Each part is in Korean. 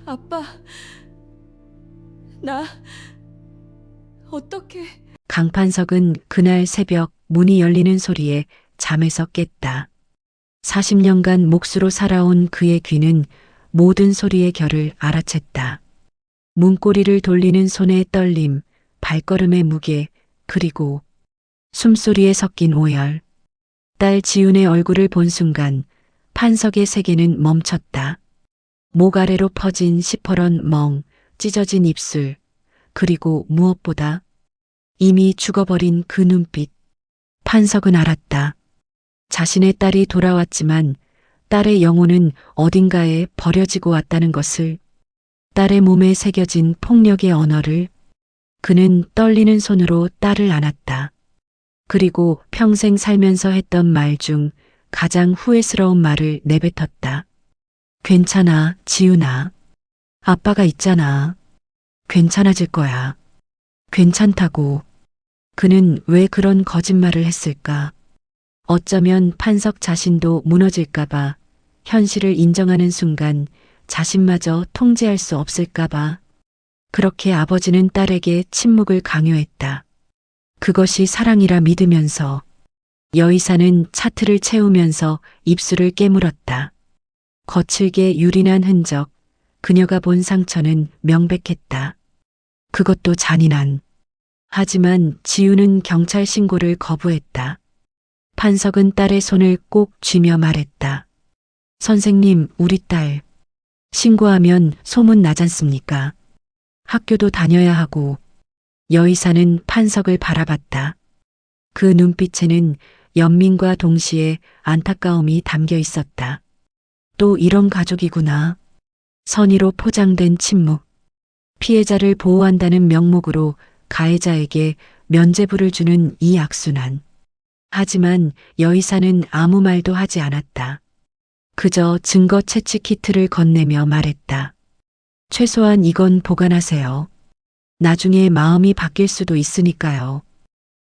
아빠, 나 어떻게... 강판석은 그날 새벽 문이 열리는 소리에 잠에서 깼다. 40년간 몫으로 살아온 그의 귀는 모든 소리의 결을 알아챘다. 문고리를 돌리는 손의 떨림, 발걸음의 무게, 그리고 숨소리에 섞인 오열. 딸 지훈의 얼굴을 본 순간 판석의 세계는 멈췄다. 목 아래로 퍼진 시퍼런 멍, 찢어진 입술, 그리고 무엇보다 이미 죽어버린 그 눈빛. 판석은 알았다. 자신의 딸이 돌아왔지만 딸의 영혼은 어딘가에 버려지고 왔다는 것을, 딸의 몸에 새겨진 폭력의 언어를. 그는 떨리는 손으로 딸을 안았다. 그리고 평생 살면서 했던 말 중 가장 후회스러운 말을 내뱉었다. 괜찮아, 지훈아. 아빠가 있잖아. 괜찮아질 거야. 괜찮다고. 그는 왜 그런 거짓말을 했을까? 어쩌면 판석 자신도 무너질까봐, 현실을 인정하는 순간 자신마저 통제할 수 없을까봐. 그렇게 아버지는 딸에게 침묵을 강요했다. 그것이 사랑이라 믿으면서. 여의사는 차트를 채우면서 입술을 깨물었다. 거칠게 유린한 흔적, 그녀가 본 상처는 명백했다. 그것도 잔인한. 하지만 지우는 경찰 신고를 거부했다. 판석은 딸의 손을 꼭 쥐며 말했다. 선생님, 우리 딸 신고하면 소문 나잖습니까? 학교도 다녀야 하고. 여의사는 판석을 바라봤다. 그 눈빛에는 연민과 동시에 안타까움이 담겨 있었다. 또 이런 가족이구나. 선의로 포장된 침묵. 피해자를 보호한다는 명목으로 가해자에게 면죄부를 주는 이 악순환. 하지만 여의사는 아무 말도 하지 않았다. 그저 증거 채취 키트를 건네며 말했다. 최소한 이건 보관하세요. 나중에 마음이 바뀔 수도 있으니까요.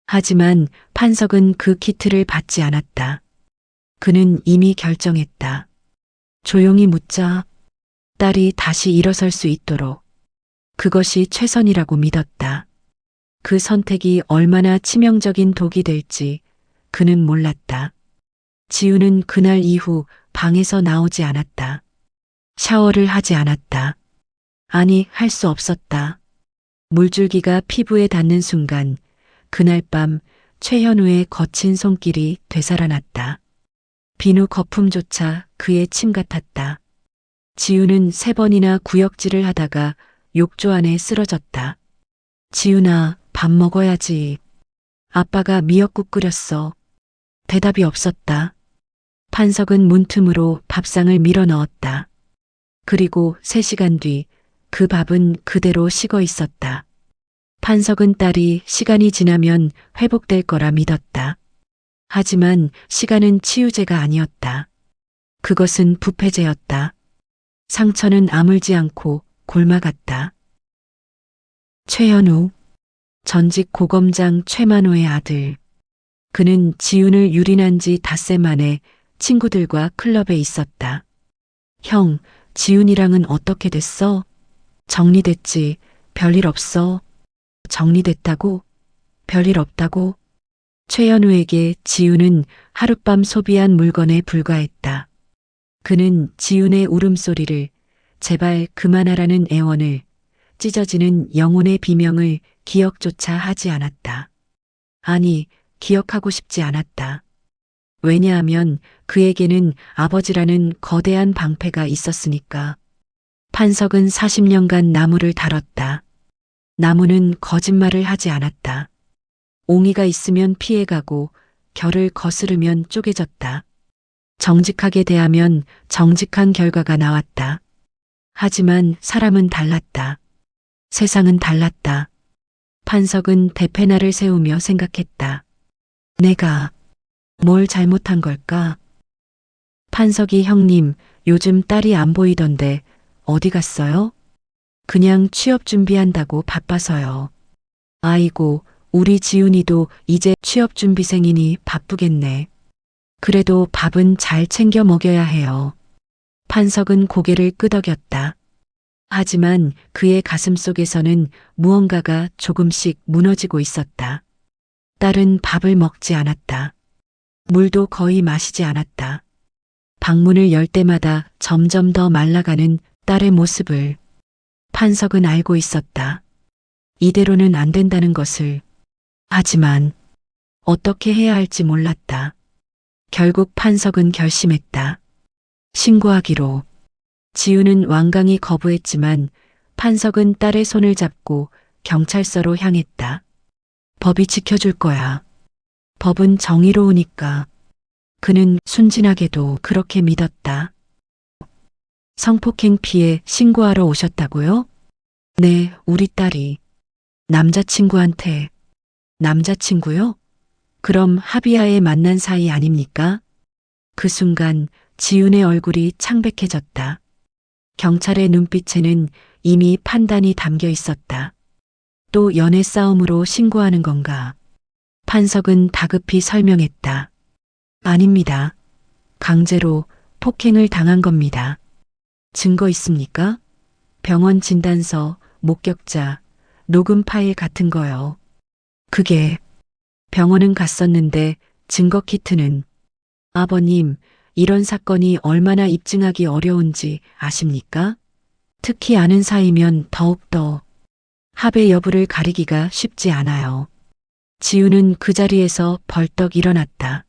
하지만 판석은 그 키트를 받지 않았다. 그는 이미 결정했다. 조용히 묻자 딸이 다시 일어설 수 있도록. 그것이 최선이라고 믿었다. 그 선택이 얼마나 치명적인 독이 될지 그는 몰랐다. 지우는 그날 이후 방에서 나오지 않았다. 샤워를 하지 않았다. 아니, 할 수 없었다. 물줄기가 피부에 닿는 순간 그날 밤 최현우의 거친 손길이 되살아났다. 비누 거품조차 그의 침 같았다. 지우는 3번이나 구역질을 하다가 욕조 안에 쓰러졌다. 지훈아, 밥 먹어야지. 아빠가 미역국 끓였어. 대답이 없었다. 판석은 문틈으로 밥상을 밀어 넣었다. 그리고 3시간 뒤 그 밥은 그대로 식어 있었다. 판석은 딸이 시간이 지나면 회복될 거라 믿었다. 하지만 시간은 치유제가 아니었다. 그것은 부패제였다. 상처는 아물지 않고 곪아갔다. 최현우, 전직 고검장 최만호의 아들. 그는 지훈을 유린한 지 닷새 만에 친구들과 클럽에 있었다. 형, 지훈이랑은 어떻게 됐어? 정리됐지. 별일 없어. 정리됐다고? 별일 없다고? 최현우에게 지훈은 하룻밤 소비한 물건에 불과했다. 그는 지훈의 울음소리를, 제발 그만하라는 애원을, 찢어지는 영혼의 비명을 기억조차 하지 않았다. 아니, 기억하고 싶지 않았다. 왜냐하면 그에게는 아버지라는 거대한 방패가 있었으니까. 판석은 40년간 나무를 다뤘다. 나무는 거짓말을 하지 않았다. 옹이가 있으면 피해가고 결을 거스르면 쪼개졌다. 정직하게 대하면 정직한 결과가 나왔다. 하지만 사람은 달랐다. 세상은 달랐다. 판석은 대패날을 세우며 생각했다. 내가 뭘 잘못한 걸까? 판석이 형님, 요즘 딸이 안 보이던데 어디 갔어요? 그냥 취업 준비한다고 바빠서요. 아이고, 우리 지훈이도 이제 취업 준비생이니 바쁘겠네. 그래도 밥은 잘 챙겨 먹여야 해요. 판석은 고개를 끄덕였다. 하지만 그의 가슴 속에서는 무언가가 조금씩 무너지고 있었다. 딸은 밥을 먹지 않았다. 물도 거의 마시지 않았다. 방문을 열 때마다 점점 더 말라가는 딸의 모습을 판석은 알고 있었다. 이대로는 안 된다는 것을. 하지만 어떻게 해야 할지 몰랐다. 결국 판석은 결심했다. 신고하기로. 지우는 완강히 거부했지만 판석은 딸의 손을 잡고 경찰서로 향했다. 법이 지켜줄 거야. 법은 정의로우니까. 그는 순진하게도 그렇게 믿었다. 성폭행 피해 신고하러 오셨다고요? 네, 우리 딸이. 남자친구한테. 남자친구요? 그럼 합의하에 만난 사이 아닙니까? 그 순간 지훈의 얼굴이 창백해졌다. 경찰의 눈빛에는 이미 판단이 담겨 있었다. 또 연애 싸움으로 신고하는 건가? 판석은 다급히 설명했다. 아닙니다. 강제로 폭행을 당한 겁니다. 증거 있습니까? 병원 진단서, 목격자, 녹음 파일 같은 거요. 그게 병원은 갔었는데 증거 키트는. 아버님, 이런 사건이 얼마나 입증하기 어려운지 아십니까? 특히 아는 사이면 더욱더. 합의 여부를 가리기가 쉽지 않아요. 지우는 그 자리에서 벌떡 일어났다.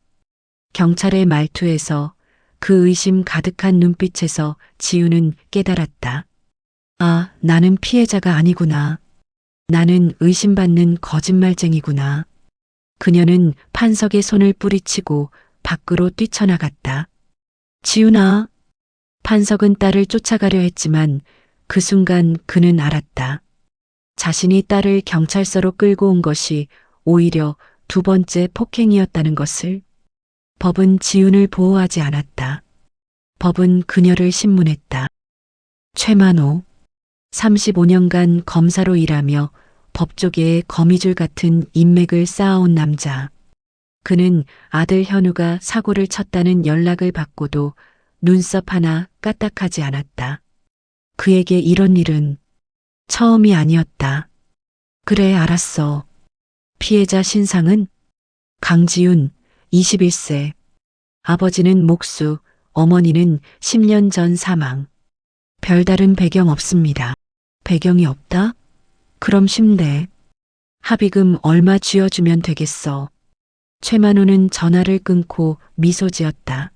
경찰의 말투에서, 그 의심 가득한 눈빛에서 지우는 깨달았다. 아, 나는 피해자가 아니구나. 나는 의심받는 거짓말쟁이구나. 그녀는 판석의 손을 뿌리치고 밖으로 뛰쳐나갔다. 지훈아. 판석은 딸을 쫓아가려 했지만 그 순간 그는 알았다. 자신이 딸을 경찰서로 끌고 온 것이 오히려 두 번째 폭행이었다는 것을. 법은 지훈을 보호하지 않았다. 법은 그녀를 신문했다. 최만호. 35년간 검사로 일하며 법조계의 거미줄 같은 인맥을 쌓아온 남자. 그는 아들 현우가 사고를 쳤다는 연락을 받고도 눈썹 하나 까딱하지 않았다. 그에게 이런 일은 처음이 아니었다. 그래, 알았어. 피해자 신상은? 강지훈, 21세. 아버지는 목수, 어머니는 10년 전 사망. 별다른 배경 없습니다. 배경이 없다? 그럼 쉽네. 합의금 얼마 쥐어주면 되겠어. 최만호는 전화를 끊고 미소 지었다.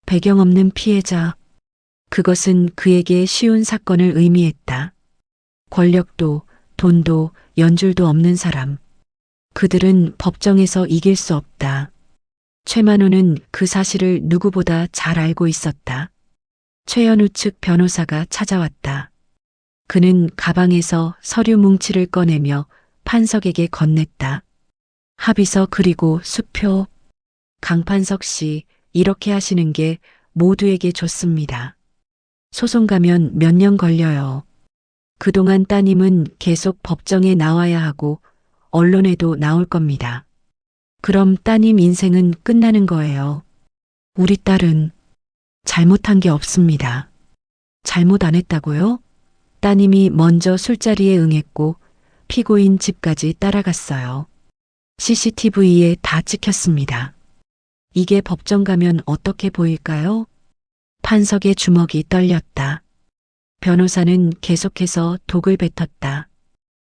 배경 없는 피해자. 그것은 그에게 쉬운 사건을 의미했다. 권력도, 돈도, 연줄도 없는 사람. 그들은 법정에서 이길 수 없다. 최만호는 그 사실을 누구보다 잘 알고 있었다. 최현우 측 변호사가 찾아왔다. 그는 가방에서 서류 뭉치를 꺼내며 판석에게 건넸다. 합의서 그리고 수표. 강판석 씨, 이렇게 하시는 게 모두에게 좋습니다. 소송 가면 몇 년 걸려요. 그동안 따님은 계속 법정에 나와야 하고 언론에도 나올 겁니다. 그럼 따님 인생은 끝나는 거예요. 우리 딸은 잘못한 게 없습니다. 잘못 안 했다고요? 따님이 먼저 술자리에 응했고 피고인 집까지 따라갔어요. CCTV에 다 찍혔습니다. 이게 법정 가면 어떻게 보일까요? 판석의 주먹이 떨렸다. 변호사는 계속해서 독을 뱉었다.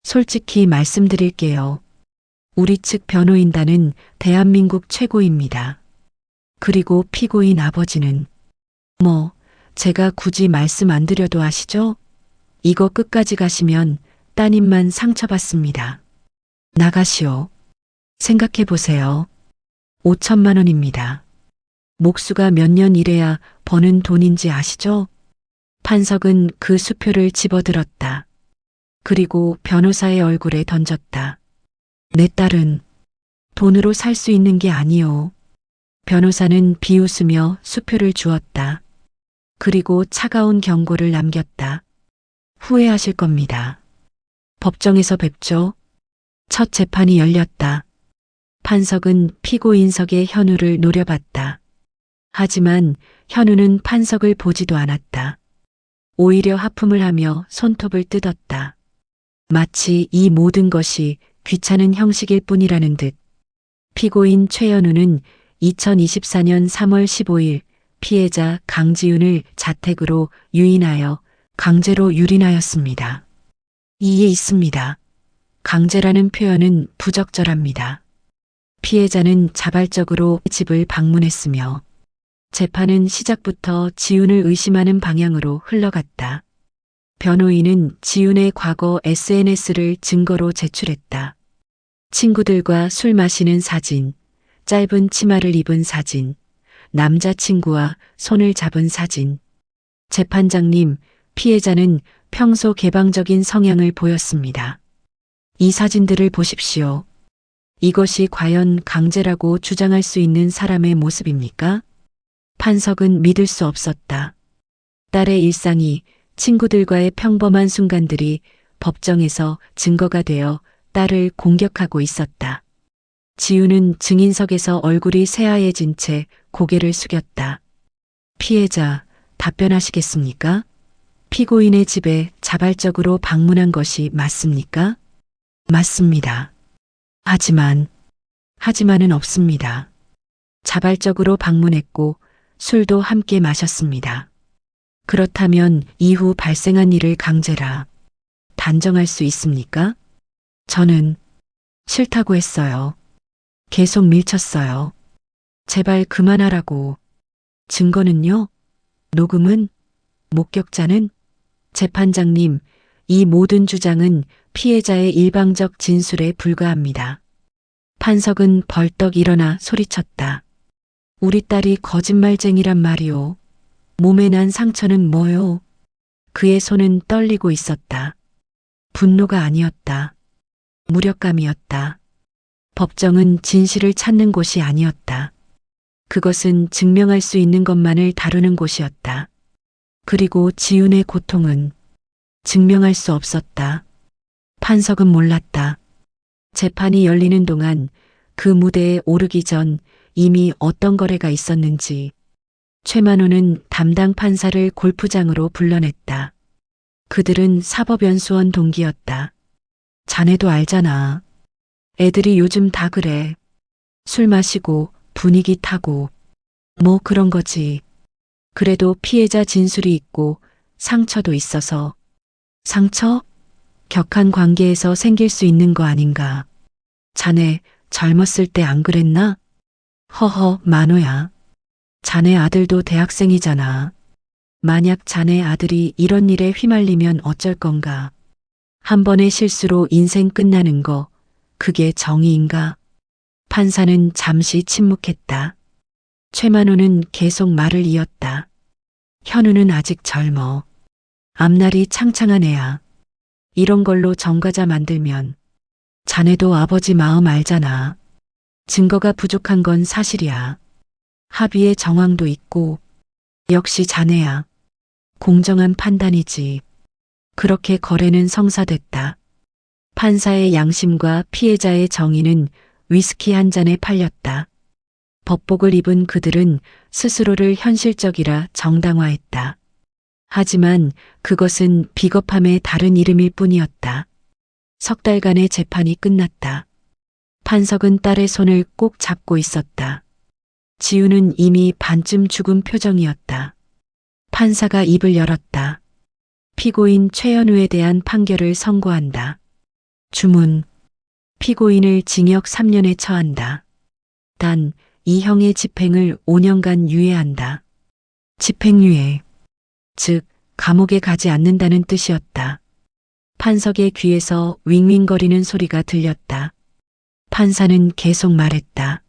솔직히 말씀드릴게요. 우리 측 변호인단은 대한민국 최고입니다. 그리고 피고인 아버지는 제가 굳이 말씀 안 드려도 아시죠? 이거 끝까지 가시면 따님만 상처받습니다. 나가시오. 생각해 보세요. 5천만 원입니다. 목수가 몇 년 일해야 버는 돈인지 아시죠? 판석은 그 수표를 집어들었다. 그리고 변호사의 얼굴에 던졌다. 내 딸은 돈으로 살 수 있는 게 아니오. 변호사는 비웃으며 수표를 주었다. 그리고 차가운 경고를 남겼다. 후회하실 겁니다. 법정에서 뵙죠. 첫 재판이 열렸다. 판석은 피고인석의 현우를 노려봤다. 하지만 현우는 판석을 보지도 않았다. 오히려 하품을 하며 손톱을 뜯었다. 마치 이 모든 것이 귀찮은 형식일 뿐이라는 듯. 피고인 최연우는 2024년 3월 15일 피해자 강지윤을 자택으로 유인하여 강제로 유린하였습니다. 이에 있습니다. 강제라는 표현은 부적절합니다. 피해자는 자발적으로 집을 방문했으며 재판은 시작부터 지윤을 의심하는 방향으로 흘러갔다. 변호인은 지윤의 과거 SNS를 증거로 제출했다. 친구들과 술 마시는 사진, 짧은 치마를 입은 사진, 남자친구와 손을 잡은 사진. 재판장님, 피해자는 평소 개방적인 성향을 보였습니다. 이 사진들을 보십시오. 이것이 과연 강제라고 주장할 수 있는 사람의 모습입니까? 판석은 믿을 수 없었다. 딸의 일상이 친구들과의 평범한 순간들이 법정에서 증거가 되어 딸을 공격하고 있었다. 지우는 증인석에서 얼굴이 새하얘진 채 고개를 숙였다. 피해자, 답변하시겠습니까? 피고인의 집에 자발적으로 방문한 것이 맞습니까? 맞습니다. 하지만은 없습니다. 자발적으로 방문했고 술도 함께 마셨습니다. 그렇다면 이후 발생한 일을 강제라 단정할 수 있습니까? 저는 싫다고 했어요. 계속 밀쳤어요. 제발 그만하라고. 증거는요? 녹음은? 목격자는? 재판장님, 이 모든 주장은 피해자의 일방적 진술에 불과합니다. 판석은 벌떡 일어나 소리쳤다. 우리 딸이 거짓말쟁이란 말이오. 몸에 난 상처는 뭐요? 그의 손은 떨리고 있었다. 분노가 아니었다. 무력감이었다. 법정은 진실을 찾는 곳이 아니었다. 그것은 증명할 수 있는 것만을 다루는 곳이었다. 그리고 지윤의 고통은 증명할 수 없었다. 판석은 몰랐다. 재판이 열리는 동안 그 무대에 오르기 전 이미 어떤 거래가 있었는지 최만호는 담당 판사를 골프장으로 불러냈다. 그들은 사법연수원 동기였다. 자네도 알잖아. 애들이 요즘 다 그래. 술 마시고 분위기 타고 뭐 그런 거지. 그래도 피해자 진술이 있고 상처도 있어서. 상처? 격한 관계에서 생길 수 있는 거 아닌가. 자네 젊었을 때 안 그랬나? 허허, 만호야. 자네 아들도 대학생이잖아. 만약 자네 아들이 이런 일에 휘말리면 어쩔 건가. 한 번의 실수로 인생 끝나는 거, 그게 정의인가? 판사는 잠시 침묵했다. 최만호는 계속 말을 이었다. 현우는 아직 젊어. 앞날이 창창한 애야. 이런 걸로 전과자 만들면 자네도 아버지 마음 알잖아. 증거가 부족한 건 사실이야. 합의의 정황도 있고 역시 자네야. 공정한 판단이지. 그렇게 거래는 성사됐다. 판사의 양심과 피해자의 정의는 위스키 한 잔에 팔렸다. 법복을 입은 그들은 스스로를 현실적이라 정당화했다. 하지만 그것은 비겁함의 다른 이름일 뿐이었다. 석 달간의 재판이 끝났다. 판석은 딸의 손을 꼭 잡고 있었다. 지우는 이미 반쯤 죽은 표정이었다. 판사가 입을 열었다. 피고인 최연우에 대한 판결을 선고한다. 주문. 피고인을 징역 3년에 처한다. 단, 이 형의 집행을 5년간 유예한다. 집행유예. 즉, 감옥에 가지 않는다는 뜻이었다. 판석의 귀에서 윙윙거리는 소리가 들렸다. 판사는 계속 말했다.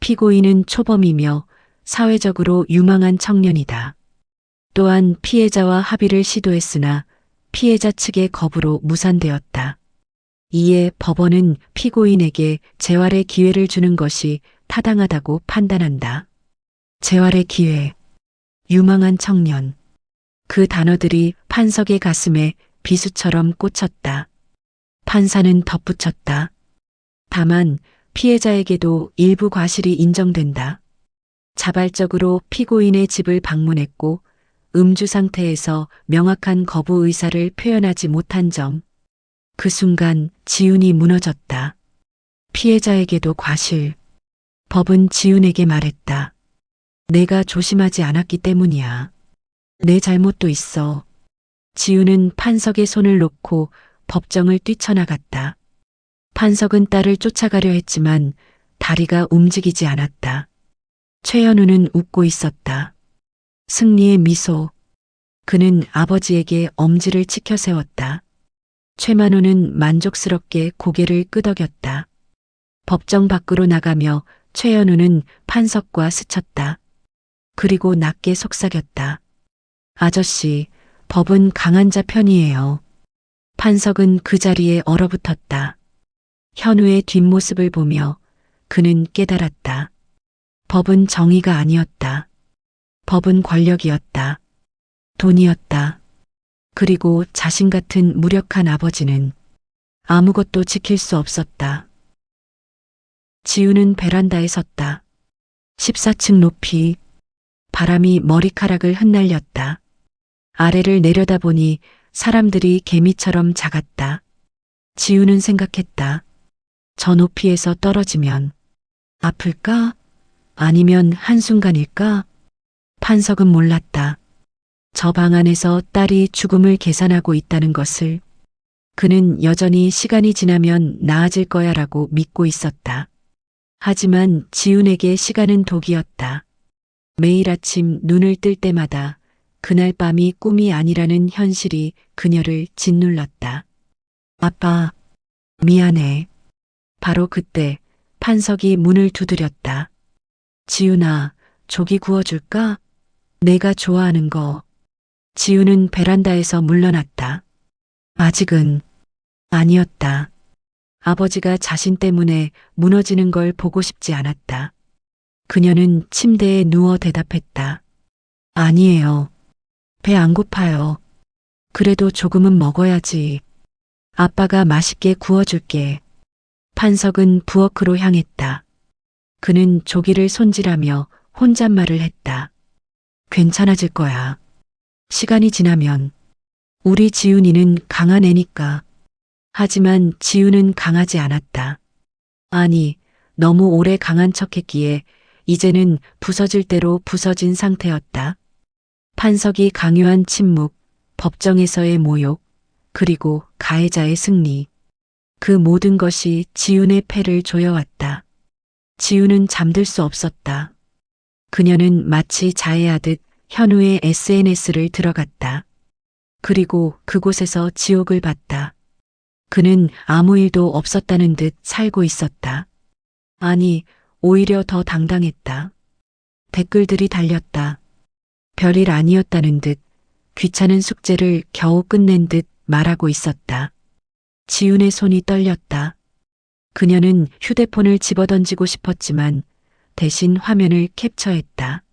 피고인은 초범이며 사회적으로 유망한 청년이다. 또한 피해자와 합의를 시도했으나 피해자 측의 거부로 무산되었다. 이에 법원은 피고인에게 재활의 기회를 주는 것이 타당하다고 판단한다. 재활의 기회, 유망한 청년. 그 단어들이 판석의 가슴에 비수처럼 꽂혔다. 판사는 덧붙였다. 다만 피해자에게도 일부 과실이 인정된다. 자발적으로 피고인의 집을 방문했고 음주 상태에서 명확한 거부 의사를 표현하지 못한 점. 그 순간 지훈이 무너졌다. 피해자에게도 과실. 법은 지훈에게 말했다. 내가 조심하지 않았기 때문이야. 내 잘못도 있어. 지훈은 판석에 손을 놓고 법정을 뛰쳐나갔다. 판석은 딸을 쫓아가려 했지만 다리가 움직이지 않았다. 최현우는 웃고 있었다. 승리의 미소. 그는 아버지에게 엄지를 치켜 세웠다. 최만호는 만족스럽게 고개를 끄덕였다. 법정 밖으로 나가며 최현우는 판석과 스쳤다. 그리고 낮게 속삭였다. 아저씨, 법은 강한 자 편이에요. 판석은 그 자리에 얼어붙었다. 현우의 뒷모습을 보며 그는 깨달았다. 법은 정의가 아니었다. 법은 권력이었다. 돈이었다. 그리고 자신 같은 무력한 아버지는 아무것도 지킬 수 없었다. 지우는 베란다에 섰다. 14층 높이. 바람이 머리카락을 흩날렸다. 아래를 내려다보니 사람들이 개미처럼 작았다. 지우는 생각했다. 저 높이에서 떨어지면 아플까? 아니면 한순간일까? 판석은 몰랐다. 저 방 안에서 딸이 죽음을 계산하고 있다는 것을. 그는 여전히 시간이 지나면 나아질 거야라고 믿고 있었다. 하지만 지훈에게 시간은 독이었다. 매일 아침 눈을 뜰 때마다 그날 밤이 꿈이 아니라는 현실이 그녀를 짓눌렀다. 아빠, 미안해. 바로 그때 판석이 문을 두드렸다. 지훈아, 조기 구워줄까? 내가 좋아하는 거. 지훈은 베란다에서 물러났다. 아직은 아니었다. 아버지가 자신 때문에 무너지는 걸 보고 싶지 않았다. 그녀는 침대에 누워 대답했다. 아니에요. 배 안 고파요. 그래도 조금은 먹어야지. 아빠가 맛있게 구워줄게. 판석은 부엌으로 향했다. 그는 조기를 손질하며 혼잣말을 했다. 괜찮아질 거야. 시간이 지나면. 우리 지훈이는 강한 애니까. 하지만 지훈은 강하지 않았다. 아니, 너무 오래 강한 척했기에 이제는 부서질 대로 부서진 상태였다. 판석이 강요한 침묵, 법정에서의 모욕, 그리고 가해자의 승리. 그 모든 것이 지훈의 패를 조여왔다. 지훈은 잠들 수 없었다. 그녀는 마치 자해하듯 현우의 SNS를 들어갔다. 그리고 그곳에서 지옥을 봤다. 그는 아무 일도 없었다는 듯 살고 있었다. 아니, 오히려 더 당당했다. 댓글들이 달렸다. 별일 아니었다는 듯, 귀찮은 숙제를 겨우 끝낸 듯 말하고 있었다. 지훈의 손이 떨렸다. 그녀는 휴대폰을 집어던지고 싶었지만 대신 화면을 캡처했다.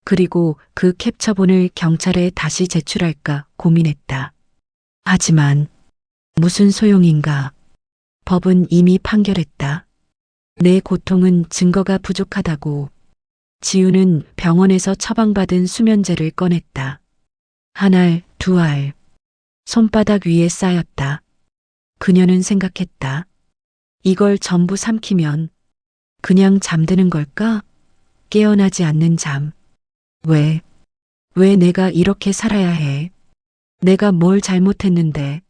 그리고 그 캡처본을 경찰에 다시 제출할까 고민했다. 하지만 무슨 소용인가? 법은 이미 판결했다. 내 고통은 증거가 부족하다고. 지훈은 병원에서 처방받은 수면제를 꺼냈다. 한 알, 두 알. 손바닥 위에 쌓였다. 그녀는 생각했다. 이걸 전부 삼키면 그냥 잠드는 걸까? 깨어나지 않는 잠. 왜 내가 이렇게 살아야 해? 내가 뭘 잘못했는데?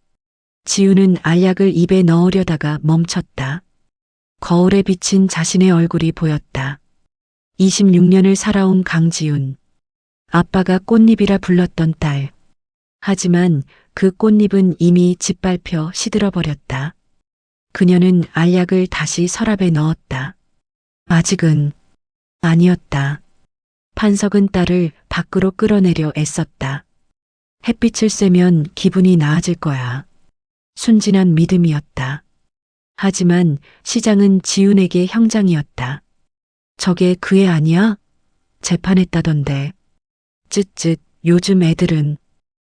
지우는 알약을 입에 넣으려다가 멈췄다. 거울에 비친 자신의 얼굴이 보였다. 26년을 살아온 강지훈. 아빠가 꽃잎이라 불렀던 딸. 하지만 그 꽃잎은 이미 짓밟혀 시들어버렸다. 그녀는 알약을 다시 서랍에 넣었다. 아직은 아니었다. 판석은 딸을 밖으로 끌어내려 애썼다. 햇빛을 쐬면 기분이 나아질 거야. 순진한 믿음이었다. 하지만 시장은 지훈에게 형장이었다. 저게 그 애 아니야? 재판했다던데. 쯧쯧, 요즘 애들은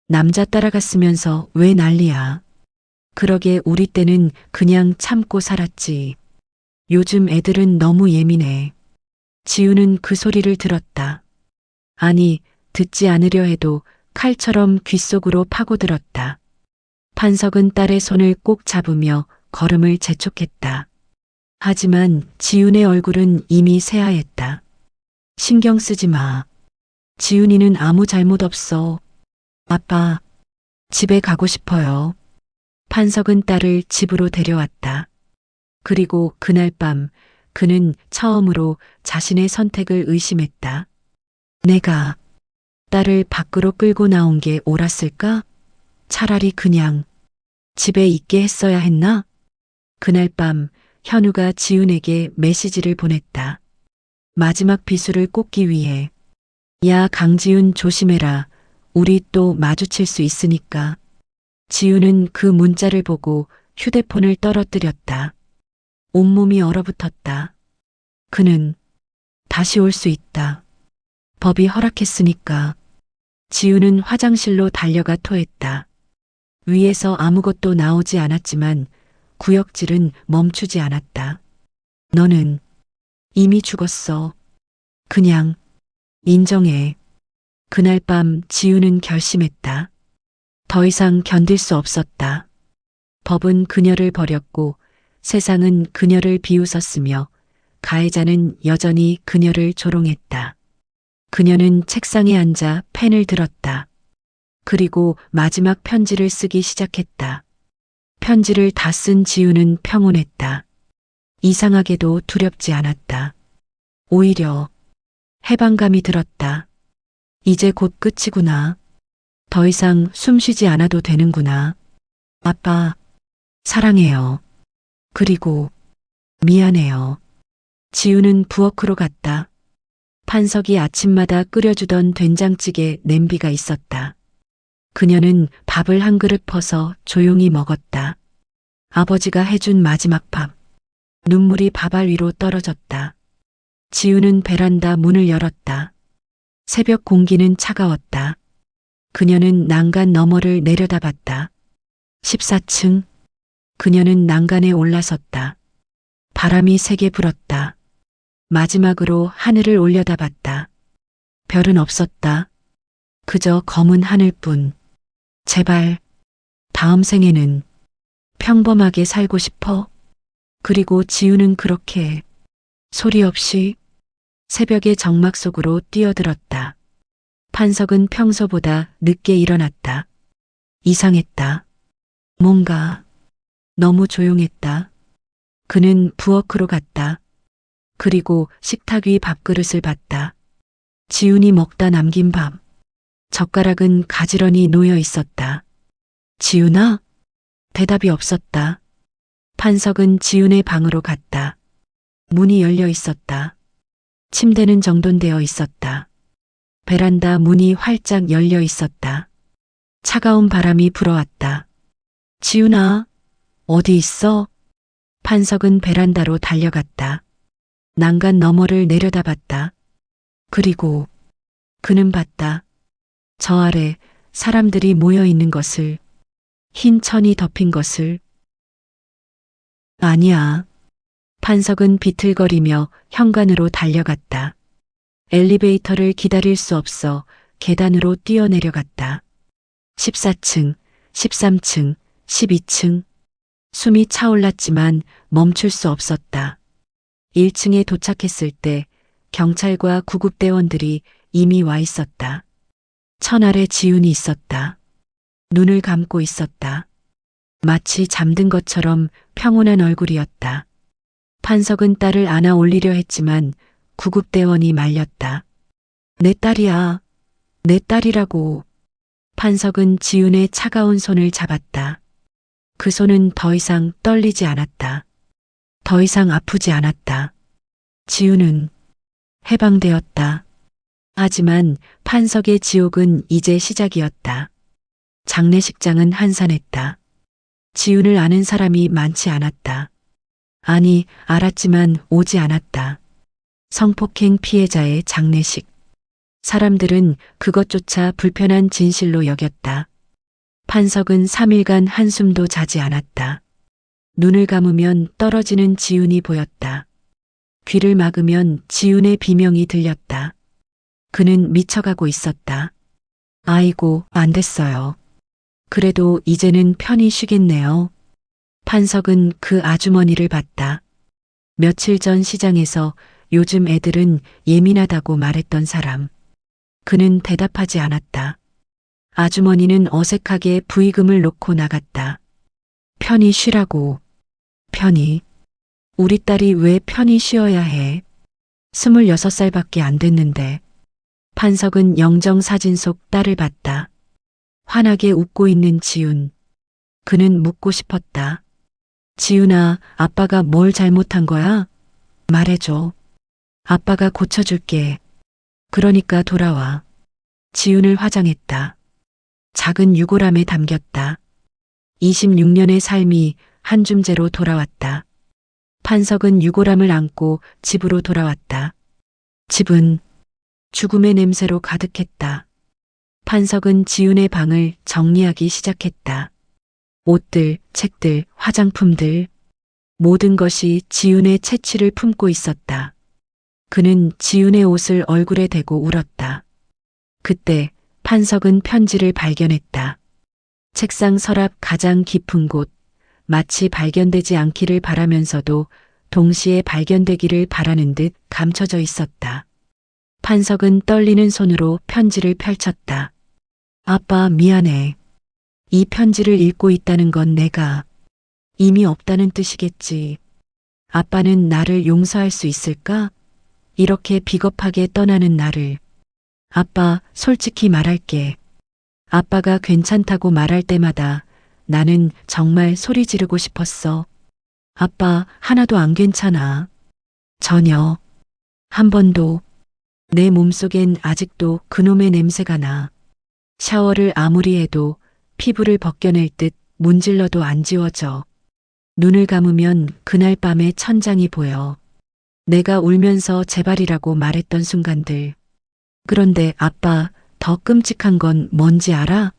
남자 따라갔으면서 왜 난리야. 그러게 우리 때는 그냥 참고 살았지. 요즘 애들은 너무 예민해. 지우는 그 소리를 들었다. 아니, 듣지 않으려 해도 칼처럼 귓속으로 파고들었다. 판석은 딸의 손을 꼭 잡으며 걸음을 재촉했다. 하지만 지훈의 얼굴은 이미 새하였다. 신경 쓰지 마. 지훈이는 아무 잘못 없어. 아빠, 집에 가고 싶어요. 판석은 딸을 집으로 데려왔다. 그리고 그날 밤 그는 처음으로 자신의 선택을 의심했다. 내가 딸을 밖으로 끌고 나온 게 옳았을까? 차라리 그냥 집에 있게 했어야 했나? 그날 밤 현우가 지훈에게 메시지를 보냈다. 마지막 비수를 꽂기 위해. 야, 강지훈 조심해라. 우리 또 마주칠 수 있으니까. 지훈은 그 문자를 보고 휴대폰을 떨어뜨렸다. 온몸이 얼어붙었다. 그는 다시 올 수 있다. 법이 허락했으니까. 지훈은 화장실로 달려가 토했다. 위에서 아무것도 나오지 않았지만 구역질은 멈추지 않았다. 너는 이미 죽었어. 그냥 인정해. 그날 밤 지훈은 결심했다. 더 이상 견딜 수 없었다. 법은 그녀를 버렸고 세상은 그녀를 비웃었으며 가해자는 여전히 그녀를 조롱했다. 그녀는 책상에 앉아 펜을 들었다. 그리고 마지막 편지를 쓰기 시작했다. 편지를 다 쓴 지훈은 평온했다. 이상하게도 두렵지 않았다. 오히려 해방감이 들었다. 이제 곧 끝이구나. 더 이상 숨 쉬지 않아도 되는구나. 아빠, 사랑해요. 그리고 미안해요. 지훈은 부엌으로 갔다. 판석이 아침마다 끓여주던 된장찌개 냄비가 있었다. 그녀는 밥을 한 그릇 퍼서 조용히 먹었다. 아버지가 해준 마지막 밥. 눈물이 밥알 위로 떨어졌다. 지훈은 베란다 문을 열었다. 새벽 공기는 차가웠다. 그녀는 난간 너머를 내려다봤다. 14층. 그녀는 난간에 올라섰다. 바람이 세게 불었다. 마지막으로 하늘을 올려다봤다. 별은 없었다. 그저 검은 하늘뿐. 제발, 다음 생에는 평범하게 살고 싶어. 그리고 지우는 그렇게 소리 없이 새벽의 정막 속으로 뛰어들었다. 판석은 평소보다 늦게 일어났다. 이상했다. 뭔가 너무 조용했다. 그는 부엌으로 갔다. 그리고 식탁 위 밥그릇을 봤다. 지훈이 먹다 남긴 밥. 젓가락은 가지런히 놓여 있었다. 지훈아? 대답이 없었다. 판석은 지훈의 방으로 갔다. 문이 열려 있었다. 침대는 정돈되어 있었다. 베란다 문이 활짝 열려 있었다. 차가운 바람이 불어왔다. 지훈아, 어디 있어? 판석은 베란다로 달려갔다. 난간 너머를 내려다봤다. 그리고 그는 봤다. 저 아래 사람들이 모여 있는 것을, 흰 천이 덮인 것을. 아니야. 판석은 비틀거리며 현관으로 달려갔다. 엘리베이터를 기다릴 수 없어 계단으로 뛰어내려갔다. 14층, 13층, 12층. 숨이 차올랐지만 멈출 수 없었다. 1층에 도착했을 때 경찰과 구급대원들이 이미 와 있었다. 천 아래 지훈이 있었다. 눈을 감고 있었다. 마치 잠든 것처럼 평온한 얼굴이었다. 판석은 딸을 안아 올리려 했지만 구급대원이 말렸다. 내 딸이야. 내 딸이라고. 판석은 지훈의 차가운 손을 잡았다. 그 손은 더 이상 떨리지 않았다. 더 이상 아프지 않았다. 지훈은 해방되었다. 하지만 판석의 지옥은 이제 시작이었다. 장례식장은 한산했다. 지훈을 아는 사람이 많지 않았다. 아니, 알았지만 오지 않았다. 성폭행 피해자의 장례식. 사람들은 그것조차 불편한 진실로 여겼다. 판석은 3일간 한숨도 자지 않았다. 눈을 감으면 떨어지는 지훈이 보였다. 귀를 막으면 지훈의 비명이 들렸다. 그는 미쳐가고 있었다. 아이고, 안 됐어요. 그래도 이제는 편히 쉬겠네요. 판석은 그 아주머니를 봤다. 며칠 전 시장에서 요즘 애들은 예민하다고 말했던 사람. 그는 대답하지 않았다. 아주머니는 어색하게 부의금을 놓고 나갔다. 편히 쉬라고. 편히. 우리 딸이 왜 편히 쉬어야 해? 26살밖에 안 됐는데. 판석은 영정사진 속 딸을 봤다. 환하게 웃고 있는 지훈. 그는 묻고 싶었다. 지훈아, 아빠가 뭘 잘못한 거야? 말해줘. 아빠가 고쳐줄게. 그러니까 돌아와. 지훈을 화장했다. 작은 유골함에 담겼다. 26년의 삶이 한 줌째로 돌아왔다. 판석은 유골함을 안고 집으로 돌아왔다. 집은 죽음의 냄새로 가득했다. 판석은 지훈의 방을 정리하기 시작했다. 옷들, 책들, 화장품들, 모든 것이 지훈의 채취를 품고 있었다. 그는 지훈의 옷을 얼굴에 대고 울었다. 그때 판석은 편지를 발견했다. 책상 서랍 가장 깊은 곳, 마치 발견되지 않기를 바라면서도 동시에 발견되기를 바라는 듯 감춰져 있었다. 판석은 떨리는 손으로 편지를 펼쳤다. 아빠, 미안해. 이 편지를 읽고 있다는 건 내가 이미 없다는 뜻이겠지. 아빠는 나를 용서할 수 있을까? 이렇게 비겁하게 떠나는 나를. 아빠, 솔직히 말할게. 아빠가 괜찮다고 말할 때마다 나는 정말 소리 지르고 싶었어. 아빠, 하나도 안 괜찮아. 전혀. 한 번도. 내 몸속엔 아직도 그놈의 냄새가 나. 샤워를 아무리 해도 피부를 벗겨낼 듯 문질러도 안 지워져. 눈을 감으면 그날 밤의 천장이 보여. 내가 울면서 제발이라고 말했던 순간들. 그런데 아빠, 더 끔찍한 건 뭔지 알아?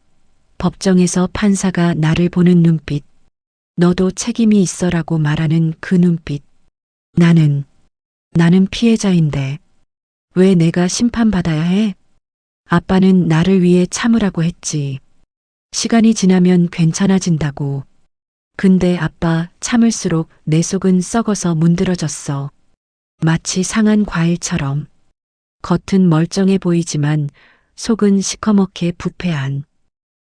법정에서 판사가 나를 보는 눈빛. 너도 책임이 있어라고 말하는 그 눈빛. 나는 피해자인데 왜 내가 심판받아야 해? 아빠는 나를 위해 참으라고 했지. 시간이 지나면 괜찮아진다고. 근데 아빠, 참을수록 내 속은 썩어서 문드러졌어. 마치 상한 과일처럼. 겉은 멀쩡해 보이지만 속은 시커멓게 부패한.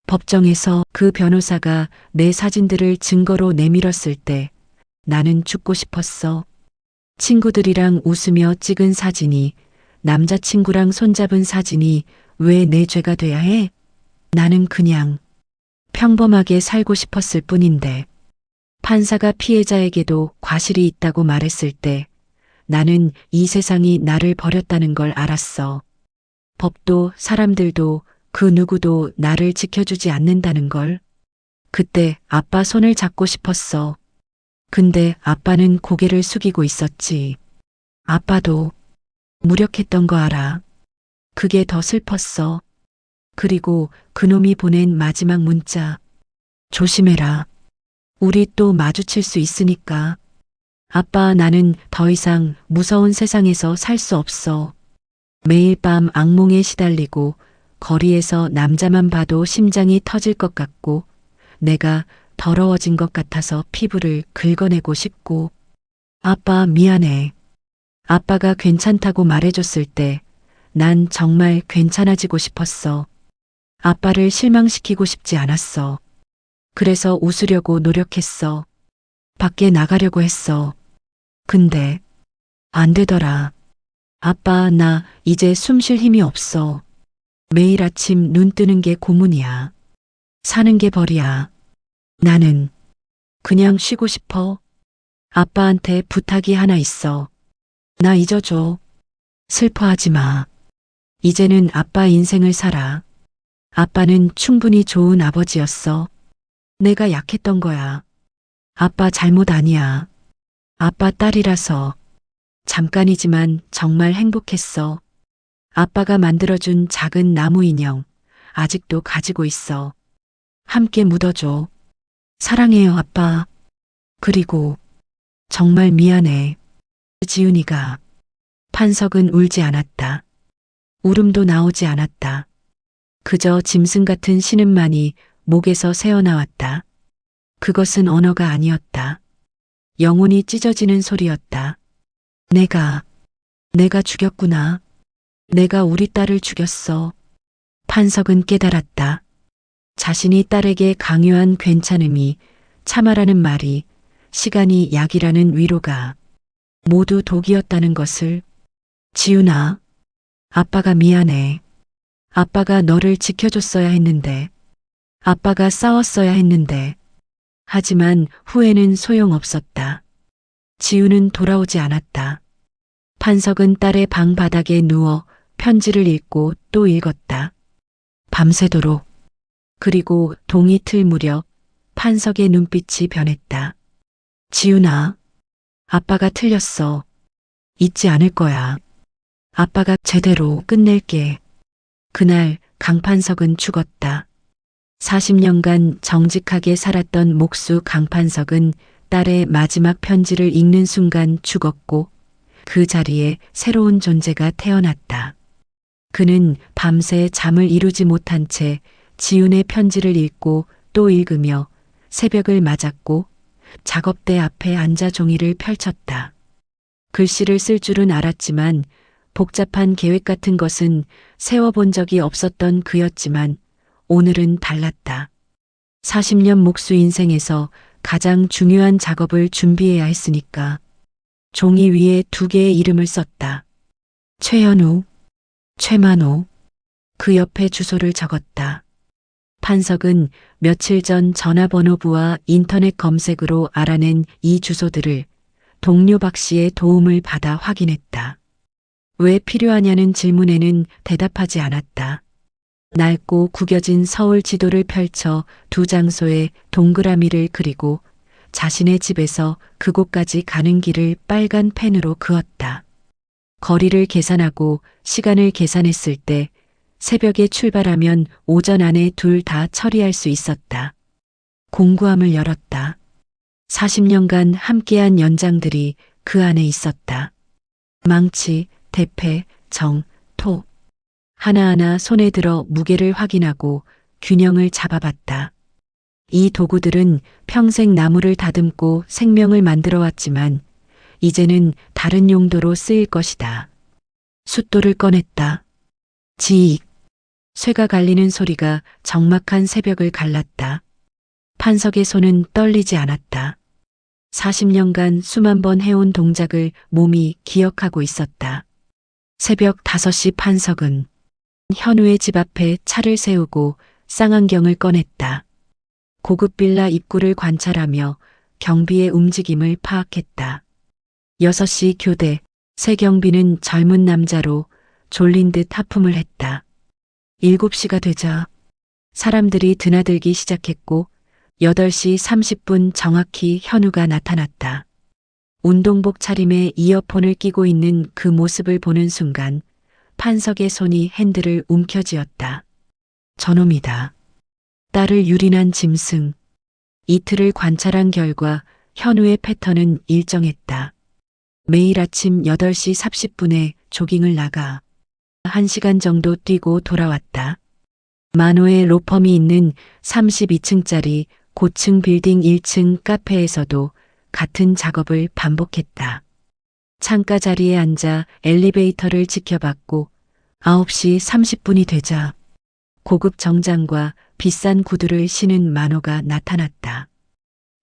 법정에서 그 변호사가 내 사진들을 증거로 내밀었을 때 나는 죽고 싶었어. 친구들이랑 웃으며 찍은 사진이, 남자친구랑 손잡은 사진이 왜 내 죄가 돼야 해? 나는 그냥 평범하게 살고 싶었을 뿐인데. 판사가 피해자에게도 과실이 있다고 말했을 때 나는 이 세상이 나를 버렸다는 걸 알았어. 법도 사람들도 그 누구도 나를 지켜주지 않는다는 걸. 그때 아빠 손을 잡고 싶었어. 근데 아빠는 고개를 숙이고 있었지. 아빠도 무력했던 거 알아. 그게 더 슬펐어. 그리고 그놈이 보낸 마지막 문자. 조심해라. 우리 또 마주칠 수 있으니까. 아빠, 나는 더 이상 무서운 세상에서 살 수 없어. 매일 밤 악몽에 시달리고 거리에서 남자만 봐도 심장이 터질 것 같고 내가 더러워진 것 같아서 피부를 긁어내고 싶고. 아빠, 미안해. 아빠가 괜찮다고 말해줬을 때 난 정말 괜찮아지고 싶었어. 아빠를 실망시키고 싶지 않았어. 그래서 웃으려고 노력했어. 밖에 나가려고 했어. 근데 안 되더라. 아빠, 나 이제 숨 쉴 힘이 없어. 매일 아침 눈 뜨는 게 고문이야. 사는 게 벌이야. 나는 그냥 쉬고 싶어. 아빠한테 부탁이 하나 있어. 나 잊어줘. 슬퍼하지 마. 이제는 아빠 인생을 살아. 아빠는 충분히 좋은 아버지였어. 내가 약했던 거야. 아빠 잘못 아니야. 아빠 딸이라서. 잠깐이지만 정말 행복했어. 아빠가 만들어준 작은 나무 인형 아직도 가지고 있어. 함께 묻어줘. 사랑해요, 아빠. 그리고 정말 미안해. 지훈이가. 판석은 울지 않았다. 울음도 나오지 않았다. 그저 짐승 같은 신음만이 목에서 새어나왔다. 그것은 언어가 아니었다. 영혼이 찢어지는 소리였다. 내가 죽였구나. 내가 우리 딸을 죽였어. 판석은 깨달았다. 자신이 딸에게 강요한 괜찮음이, 참아라는 말이, 시간이 약이라는 위로가 모두 독이었다는 것을. 지훈아, 아빠가 미안해. 아빠가 너를 지켜줬어야 했는데. 아빠가 싸웠어야 했는데. 하지만 후회는 소용없었다. 지훈은 돌아오지 않았다. 판석은 딸의 방 바닥에 누워 편지를 읽고 또 읽었다. 밤새도록. 그리고 동이 틀 무렵 판석의 눈빛이 변했다. 지훈아, 아빠가 틀렸어. 잊지 않을 거야. 아빠가 제대로 끝낼게. 그날 강판석은 죽었다. 40년간 정직하게 살았던 목수 강판석은 딸의 마지막 편지를 읽는 순간 죽었고 그 자리에 새로운 존재가 태어났다. 그는 밤새 잠을 이루지 못한 채 지훈의 편지를 읽고 또 읽으며 새벽을 맞았고 작업대 앞에 앉아 종이를 펼쳤다. 글씨를 쓸 줄은 알았지만 복잡한 계획 같은 것은 세워본 적이 없었던 그였지만 오늘은 달랐다. 40년 목수 인생에서 가장 중요한 작업을 준비해야 했으니까. 종이 위에 2개의 이름을 썼다. 최현우, 최만호. 그 옆에 주소를 적었다. 판석은 며칠 전 전화번호부와 인터넷 검색으로 알아낸 이 주소들을 동료 박 씨의 도움을 받아 확인했다. 왜 필요하냐는 질문에는 대답하지 않았다. 낡고 구겨진 서울 지도를 펼쳐 2 장소에 동그라미를 그리고 자신의 집에서 그곳까지 가는 길을 빨간 펜으로 그었다. 거리를 계산하고 시간을 계산했을 때 새벽에 출발하면 오전 안에 둘 다 처리할 수 있었다. 공구함을 열었다. 40년간 함께한 연장들이 그 안에 있었다. 망치, 대패, 정, 토. 하나하나 손에 들어 무게를 확인하고 균형을 잡아봤다. 이 도구들은 평생 나무를 다듬고 생명을 만들어 왔지만 이제는 다른 용도로 쓰일 것이다. 숫돌을 꺼냈다. 지익. 쇠가 갈리는 소리가 적막한 새벽을 갈랐다. 판석의 손은 떨리지 않았다. 40년간 수만 번 해온 동작을 몸이 기억하고 있었다. 새벽 5시 판석은 현우의 집 앞에 차를 세우고 쌍안경을 꺼냈다. 고급 빌라 입구를 관찰하며 경비의 움직임을 파악했다. 6시 교대, 세경비는 젊은 남자로 졸린 듯 하품을 했다. 7시가 되자 사람들이 드나들기 시작했고 8시 30분 정확히 현우가 나타났다. 운동복 차림에 이어폰을 끼고 있는 그 모습을 보는 순간 판석의 손이 핸들을 움켜쥐었다. 저놈이다. 딸을 유린한 짐승. 이틀을 관찰한 결과 현우의 패턴은 일정했다. 매일 아침 8시 30분에 조깅을 나가 1시간 정도 뛰고 돌아왔다. 만호의 로펌이 있는 32층짜리 고층 빌딩 1층 카페에서도 같은 작업을 반복했다. 창가 자리에 앉아 엘리베이터를 지켜봤고 9시 30분이 되자 고급 정장과 비싼 구두를 신은 만호가 나타났다.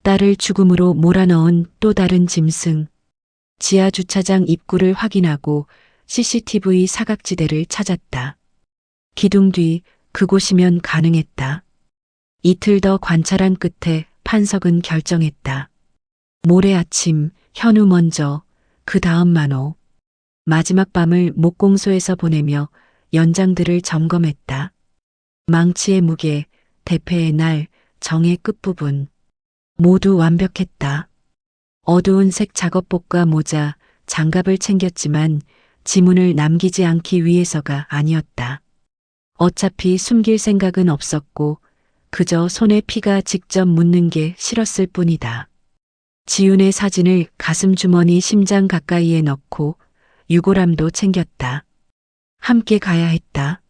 딸을 죽음으로 몰아넣은 또 다른 짐승. 지하 주차장 입구를 확인하고 CCTV 사각지대를 찾았다. 기둥 뒤 그곳이면 가능했다. 이틀 더 관찰한 끝에 판석은 결정했다. 모레 아침 현우 먼저, 그 다음 만호. 마지막 밤을 목공소에서 보내며 연장들을 점검했다. 망치의 무게, 대패의 날, 정의 끝부분. 모두 완벽했다. 어두운 색 작업복과 모자, 장갑을 챙겼지만 지문을 남기지 않기 위해서가 아니었다. 어차피 숨길 생각은 없었고 그저 손에 피가 직접 묻는 게 싫었을 뿐이다. 지훈의 사진을 가슴 주머니 심장 가까이에 넣고 유골함도 챙겼다. 함께 가야 했다.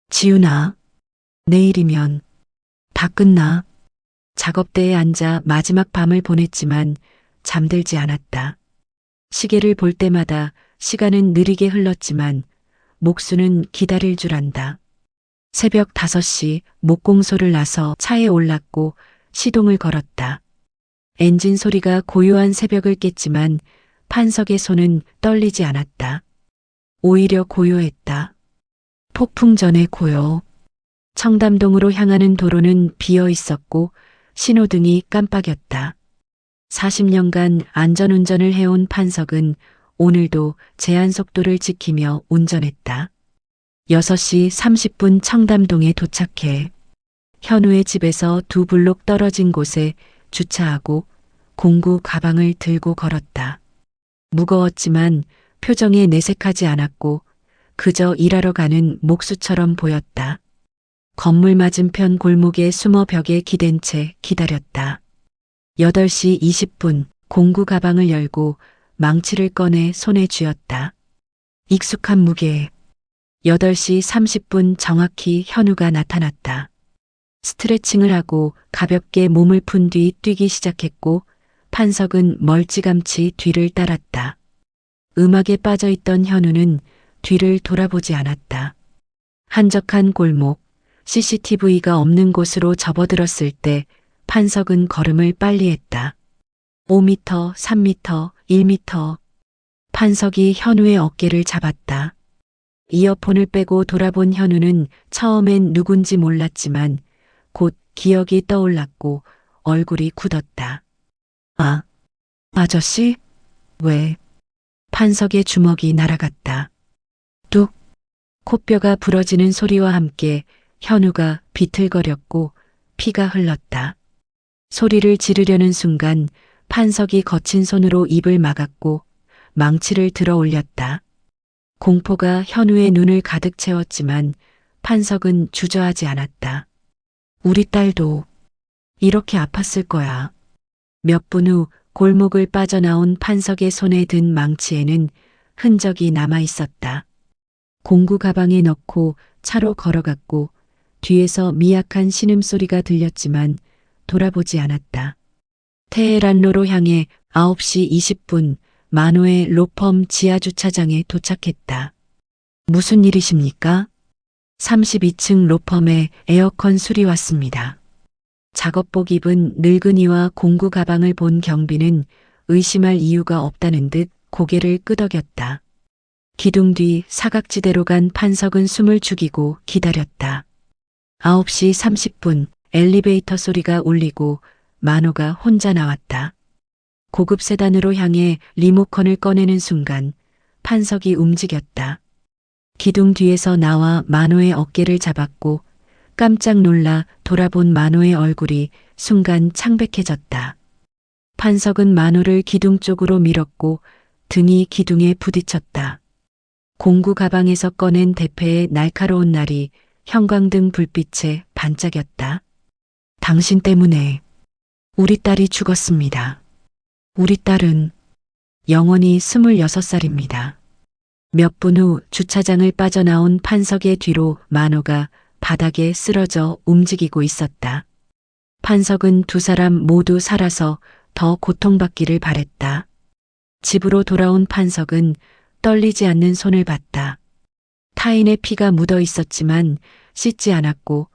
지훈아, 내일이면 다 끝나. 작업대에 앉아 마지막 밤을 보냈지만 잠들지 않았다. 시계를 볼 때마다 시간은 느리게 흘렀지만 목수는 기다릴 줄 안다. 새벽 5시 목공소를 나서 차에 올랐고 시동을 걸었다. 엔진 소리가 고요한 새벽을 깼지만 판석의 손은 떨리지 않았다. 오히려 고요했다. 폭풍 전의 고요. 청담동으로 향하는 도로는 비어 있었고 신호등이 깜빡였다. 40년간 안전운전을 해온 판석은 오늘도 제한 속도를 지키며 운전했다. 6시 30분 청담동에 도착해 현우의 집에서 2블록 떨어진 곳에 주차하고 공구 가방을 들고 걸었다. 무거웠지만 표정에 내색하지 않았고 그저 일하러 가는 목수처럼 보였다. 건물 맞은편 골목에 숨어 벽에 기댄 채 기다렸다. 8시 20분 공구 가방을 열고 망치를 꺼내 손에 쥐었다. 익숙한 무게. 8시 30분 정확히 현우가 나타났다. 스트레칭을 하고 가볍게 몸을 푼 뒤 뛰기 시작했고 판석은 멀찌감치 뒤를 따랐다. 음악에 빠져있던 현우는 뒤를 돌아보지 않았다. 한적한 골목, CCTV가 없는 곳으로 접어들었을 때 판석은 걸음을 빨리 했다. 5m, 3m, 1m. 판석이 현우의 어깨를 잡았다. 이어폰을 빼고 돌아본 현우는 처음엔 누군지 몰랐지만 곧 기억이 떠올랐고 얼굴이 굳었다. 아, 아저씨? 왜? 판석의 주먹이 날아갔다. 뚝! 코뼈가 부러지는 소리와 함께 현우가 비틀거렸고 피가 흘렀다. 소리를 지르려는 순간 판석이 거친 손으로 입을 막았고 망치를 들어 올렸다. 공포가 현우의 눈을 가득 채웠지만 판석은 주저하지 않았다. 우리 딸도 이렇게 아팠을 거야. 몇 분 후 골목을 빠져나온 판석의 손에 든 망치에는 흔적이 남아 있었다. 공구 가방에 넣고 차로 걸어갔고 뒤에서 미약한 신음소리가 들렸지만 돌아보지 않았다. 테헤란로로 향해 9시 20분 만호의 로펌 지하주차장에 도착했다. 무슨 일이십니까? 32층 로펌에 에어컨 수리 왔습니다. 작업복 입은 늙은이와 공구 가방을 본 경비는 의심할 이유가 없다는 듯 고개를 끄덕였다. 기둥 뒤 사각지대로 간 판석은 숨을 죽이고 기다렸다. 9시 30분 엘리베이터 소리가 울리고 만호가 혼자 나왔다. 고급 세단으로 향해 리모컨을 꺼내는 순간 판석이 움직였다. 기둥 뒤에서 나와 만호의 어깨를 잡았고 깜짝 놀라 돌아본 만호의 얼굴이 순간 창백해졌다. 판석은 만호를 기둥 쪽으로 밀었고 등이 기둥에 부딪혔다. 공구 가방에서 꺼낸 대패의 날카로운 날이 형광등 불빛에 반짝였다. 당신 때문에 우리 딸이 죽었습니다. 우리 딸은 영원히 26살입니다. 몇 분 후 주차장을 빠져나온 판석의 뒤로 만호가 바닥에 쓰러져 움직이고 있었다. 판석은 두 사람 모두 살아서 더 고통받기를 바랬다. 집으로 돌아온 판석은 떨리지 않는 손을 봤다. 타인의 피가 묻어 있었지만 씻지 않았고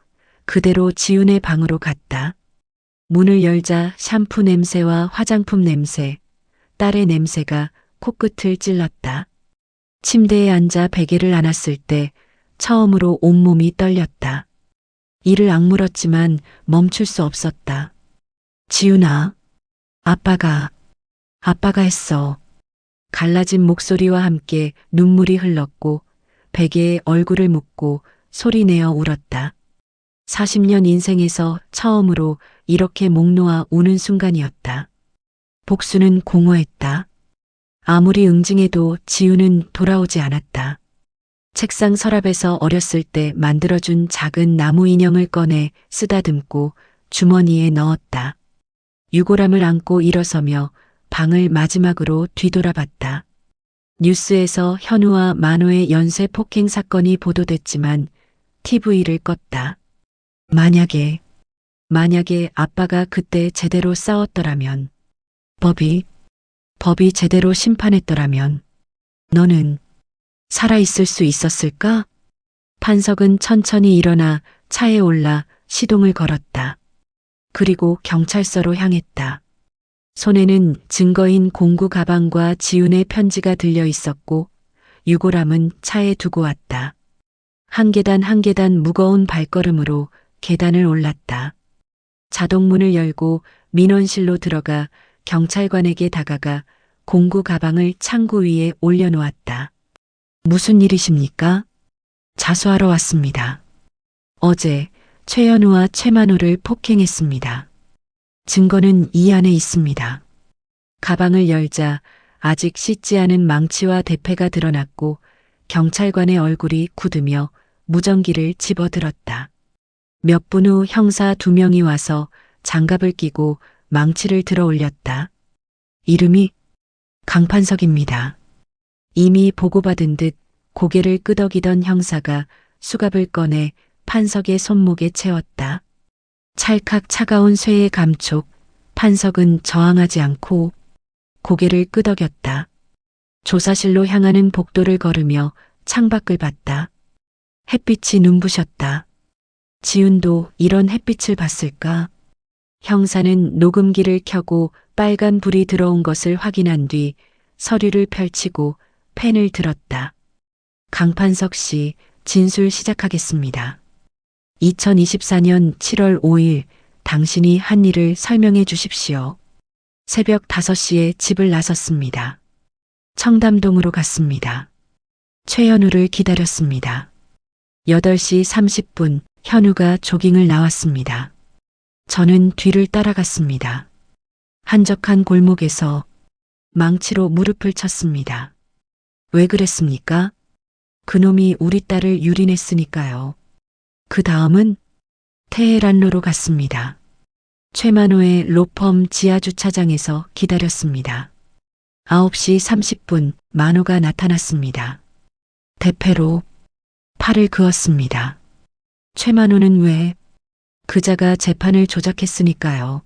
그대로 지훈의 방으로 갔다. 문을 열자 샴푸 냄새와 화장품 냄새, 딸의 냄새가 코끝을 찔렀다. 침대에 앉아 베개를 안았을 때 처음으로 온몸이 떨렸다. 이를 악물었지만 멈출 수 없었다. 지훈아, 아빠가 했어. 갈라진 목소리와 함께 눈물이 흘렀고 베개에 얼굴을 묻고 소리내어 울었다. 40년 인생에서 처음으로 이렇게 목 놓아 우는 순간이었다. 복수는 공허했다. 아무리 응징해도 지우는 돌아오지 않았다. 책상 서랍에서 어렸을 때 만들어준 작은 나무 인형을 꺼내 쓰다듬고 주머니에 넣었다. 유골함을 안고 일어서며 방을 마지막으로 뒤돌아봤다. 뉴스에서 현우와 만호의 연쇄 폭행 사건이 보도됐지만 TV를 껐다. 만약에 아빠가 그때 제대로 싸웠더라면, 법이 제대로 심판했더라면, 너는 살아있을 수 있었을까? 판석은 천천히 일어나 차에 올라 시동을 걸었다. 그리고 경찰서로 향했다. 손에는 증거인 공구 가방과 지훈의 편지가 들려 있었고 유골함은 차에 두고 왔다. 한 계단 한 계단 무거운 발걸음으로 계단을 올랐다. 자동문을 열고 민원실로 들어가 경찰관에게 다가가 공구 가방을 창구 위에 올려놓았다. 무슨 일이십니까? 자수하러 왔습니다. 어제 최현우와 최만호를 폭행했습니다. 증거는 이 안에 있습니다. 가방을 열자 아직 씻지 않은 망치와 대패가 드러났고 경찰관의 얼굴이 굳으며 무전기를 집어들었다. 몇 분 후 형사 2명이 와서 장갑을 끼고 망치를 들어 올렸다. 이름이 강판석입니다. 이미 보고받은 듯 고개를 끄덕이던 형사가 수갑을 꺼내 판석의 손목에 채웠다. 찰칵 차가운 쇠의 감촉, 판석은 저항하지 않고 고개를 끄덕였다. 조사실로 향하는 복도를 걸으며 창밖을 봤다. 햇빛이 눈부셨다. 지훈도 이런 햇빛을 봤을까? 형사는 녹음기를 켜고 빨간 불이 들어온 것을 확인한 뒤 서류를 펼치고 펜을 들었다. 강판석 씨, 진술 시작하겠습니다. 2024년 7월 5일 당신이 한 일을 설명해 주십시오. 새벽 5시에 집을 나섰습니다. 청담동으로 갔습니다. 최현우를 기다렸습니다. 8시 30분 현우가 조깅을 나왔습니다. 저는 뒤를 따라갔습니다. 한적한 골목에서 망치로 무릎을 쳤습니다. 왜 그랬습니까? 그놈이 우리 딸을 유린했으니까요. 그 다음은 테헤란로로 갔습니다. 최만호의 로펌 지하주차장에서 기다렸습니다. 9시 30분 만호가 나타났습니다. 대패로 팔을 그었습니다. 최만호는 왜? 그자가 재판을 조작했으니까요.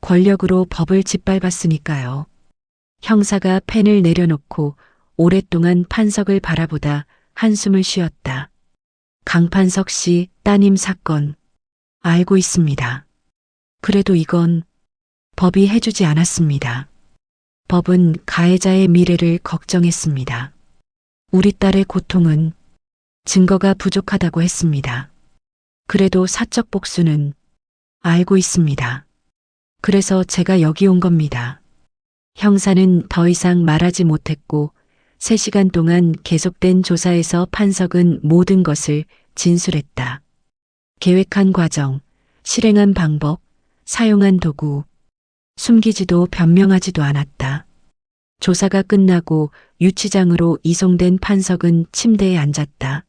권력으로 법을 짓밟았으니까요. 형사가 펜을 내려놓고 오랫동안 판석을 바라보다 한숨을 쉬었다. 강판석 씨 따님 사건 알고 있습니다. 그래도 이건 법이 해주지 않았습니다. 법은 가해자의 미래를 걱정했습니다. 우리 딸의 고통은 증거가 부족하다고 했습니다. 그래도 사적 복수는 알고 있습니다. 그래서 제가 여기 온 겁니다. 형사는 더 이상 말하지 못했고 3시간 동안 계속된 조사에서 판석은 모든 것을 진술했다. 계획한 과정, 실행한 방법, 사용한 도구, 숨기지도 변명하지도 않았다. 조사가 끝나고 유치장으로 이송된 판석은 침대에 앉았다.